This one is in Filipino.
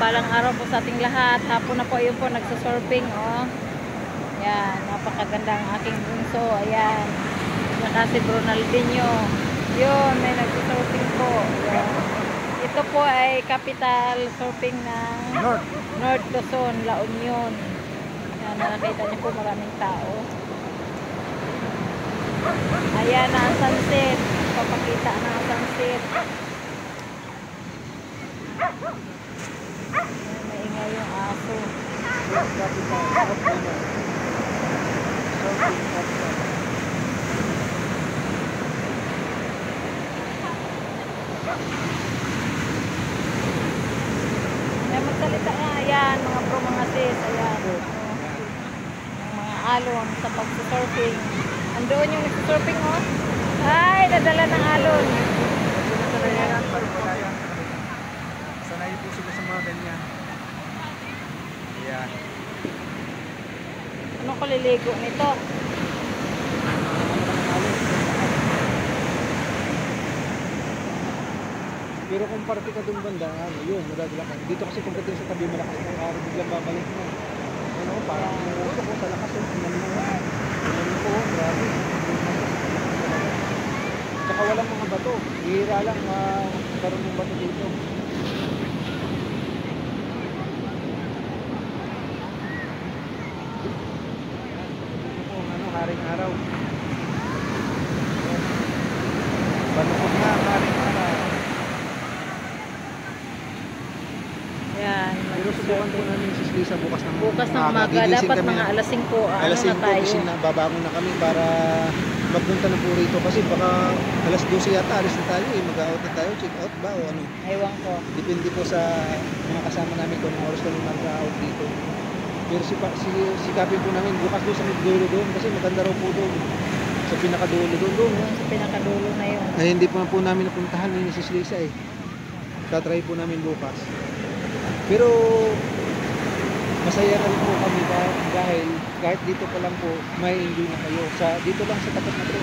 mapagpalang araw po sa ating lahat. Hapon na po, ayun po, nagsusurfing, oh. Yan, napakaganda ang aking bunso. Ayan. Saka si Ronaldinho. Yun, may nagsusurfing po. Yan. Ito po ay capital surfing ng North Luzon, La Union. Yan, nakita niyo po maraming tao. Ayan na ang sunset. Papakita na ang sunset. Maingay yung aso. May magsalita nga. Ayan, mga pro, mga sis. Ayan. Mga alon sa pagsusurfing. Andoon yung nagsusurfing, oh. Ay, nadala ng alon. Sanay po sila sa mga ganyan. Ayan. Ano ko liligo nito? Pero kung parte ka dun banda, yun, madadala ka. Dito kasi kung pati sa tabi malakas ng araw, biglang babalik mo. Ano, parang umuusok ko sa lakas. Ano po, grabe. Tsaka walang mga bato. Hihira lang karoon ng bato dito. Ito po, haring araw. Balukot na, haring araw. Yan. Pero subukan po namin si Lisa bukas ng umaga. Gigising Dapat kami mga alas 5. alas 5 na tayo. gising na, babangon na kami para magpunta na po rito kasi baka alas 12 yata alis na tayo mag-out na tayo, check out ba o ano. Ewan ko. Depende po sa mga kasama namin kung anong oras kami mag-out dito. Pero sikapin po namin bukas doon sa dulo doon kasi maganda raw po doon. Sa pinakadulo doon. Sa pinakadulo na yun. Ay hindi po namin napuntahan ni Sis Lisa eh. Tatry po namin bukas. Pero masaya na rin po kami dahil kahit dito pa lang po may enjoy na kayo. Dito lang sa tapat na to.